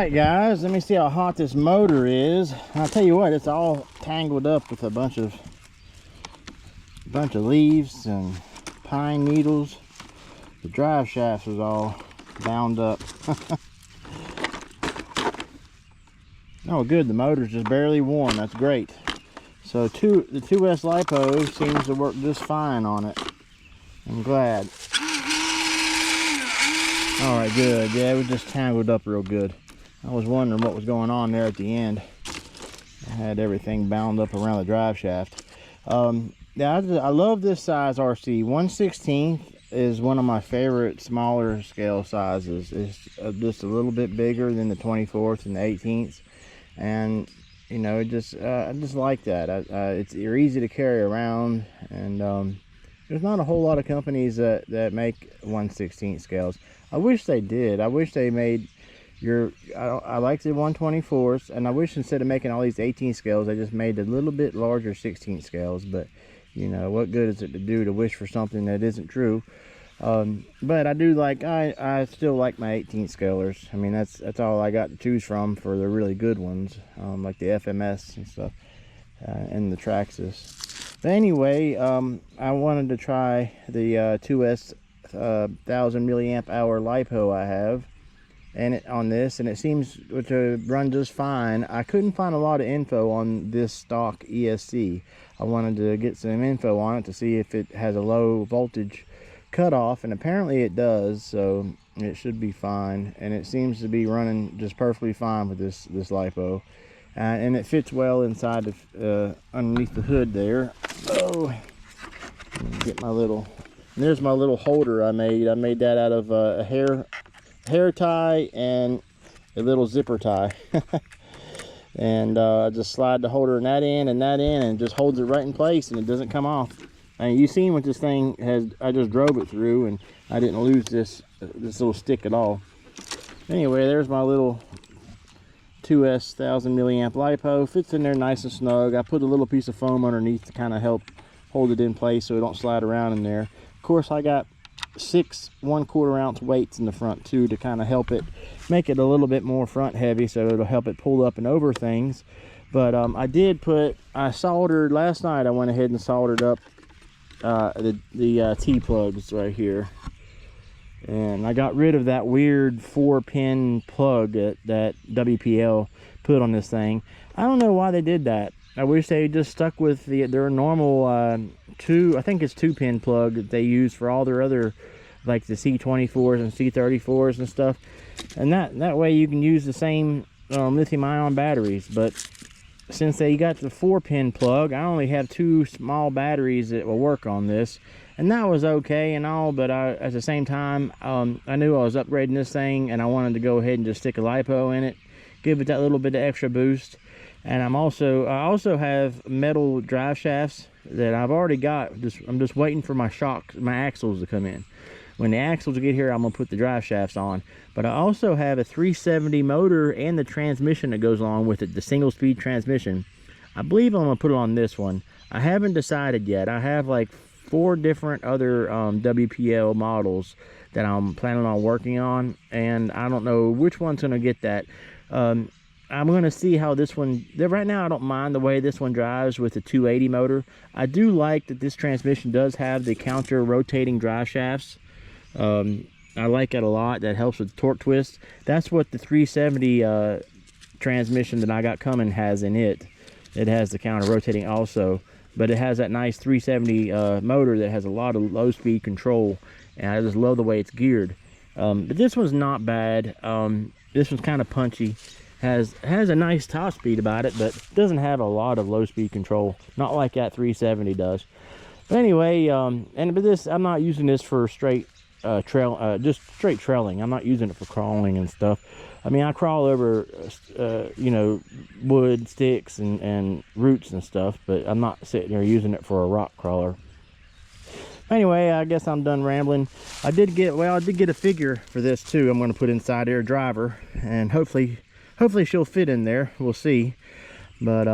Alright guys, let me see how hot this motor is. I'll tell you what, it's all tangled up with a bunch of leaves and pine needles. The drive shaft is all bound up. Oh good, the motor's just barely warm. That's great. So the 2S lipo seems to work just fine on it. I'm glad. Alright, good. Yeah, it was just tangled up real good. I was wondering what was going on there at the end. I had everything bound up around the drive shaft. Yeah, I love this size RC. 1/16 is one of my favorite smaller scale sizes. It's just a little bit bigger than the 24th and the 18th, and you know, I just like that. They're easy to carry around, and there's not a whole lot of companies that make 1/16 scales. I wish they did. I wish they made I like the 1/24s, and I wish instead of making all these 18 scales, they just made a little bit larger 16 scales. But you know, what good is it to do to wish for something that isn't true? But I do like, I still like my 18 scalers. I mean, that's all I got to choose from for the really good ones, like the FMS and stuff, and the Traxxas. But anyway, I wanted to try the 2S 1000 milliamp hour lipo I have, and on this, and it seems to run just fine. I couldn't find a lot of info on this stock ESC. I wanted to get some info on it to see if it has a low voltage cutoff, and apparently it does, so it should be fine. And it seems to be running just perfectly fine with this lipo, and it fits well inside of underneath the hood there. Oh, get my little, there's my little holder I made that out of a hair tie and a little zipper tie. And I just slide the holder in that end and that end, and it just holds it right in place, and it doesn't come off. And you've seen what this thing has. I just drove it through, and I didn't lose this little stick at all. Anyway, there's my little 2S 1000 milliamp lipo. Fits in there nice and snug. I put a little piece of foam underneath to kind of help hold it in place so it don't slide around in there. Of course, I got 6 1/4 ounce weights in the front too, to kind of help it make it a little bit more front heavy, so it'll help it pull up and over things. But I soldered last night. I went ahead and soldered up the T-plugs right here, and I got rid of that weird 4-pin plug that WPL put on this thing. I don't know why they did that. I wish they just stuck with their normal I think it's 2-pin plug that they use for all their other, like the C24s and C34s and stuff, and that way you can use the same lithium-ion batteries. But since they got the 4-pin plug, I only have 2 small batteries that will work on this, and that was okay and all. But at the same time, I knew I was upgrading this thing, and I wanted to go ahead and just stick a lipo in it, give it that little bit of extra boost. And I also have metal drive shafts that I've already got. I'm just waiting for my axles to come in. When the axles get here, I'm gonna put the drive shafts on. But I also have a 370 motor and the transmission that goes along with it, the single speed transmission. I believe I'm gonna put it on this one. I haven't decided yet. I have like 4 different other WPL models that I'm planning on working on, and I don't know which one's gonna get that. I'm going to see how this one, right now I don't mind the way this one drives with the 280 motor. I do like that this transmission does have the counter rotating drive shafts. I like it a lot. That helps with torque twist. That's what the 370 transmission that I got coming has in it. It has the counter rotating also, but it has that nice 370 motor that has a lot of low speed control, and I just love the way it's geared. But this one's not bad. This one's kind of punchy. Has a nice top speed about it, but doesn't have a lot of low speed control, not like that 370 does. But anyway, but this, I'm not using this for straight just straight trailing. I'm not using it for crawling and stuff. I mean, I crawl over you know, wood, sticks and roots and stuff, but I'm not sitting there using it for a rock crawler. Anyway, I guess I'm done rambling. I did get a figure for this too. I'm going to put inside there, driver, and hopefully she'll fit in there. We'll see. But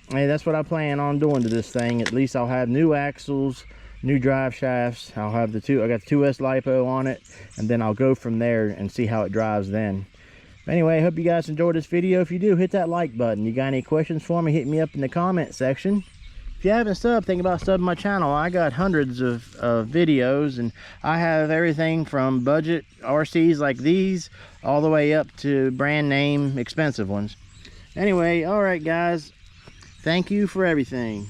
hey, that's what I plan on doing to this thing. At least I'll have new axles, new drive shafts. I'll have I got the 2S lipo on it, and then I'll go from there and see how it drives then. Anyway, I hope you guys enjoyed this video. If you do, hit that like button. You got any questions for me, hit me up in the comment section. If you haven't subbed, think about subbing my channel. I got hundreds of videos, and I have everything from budget RCs like these all the way up to brand name expensive ones. Anyway, all right guys, thank you for everything.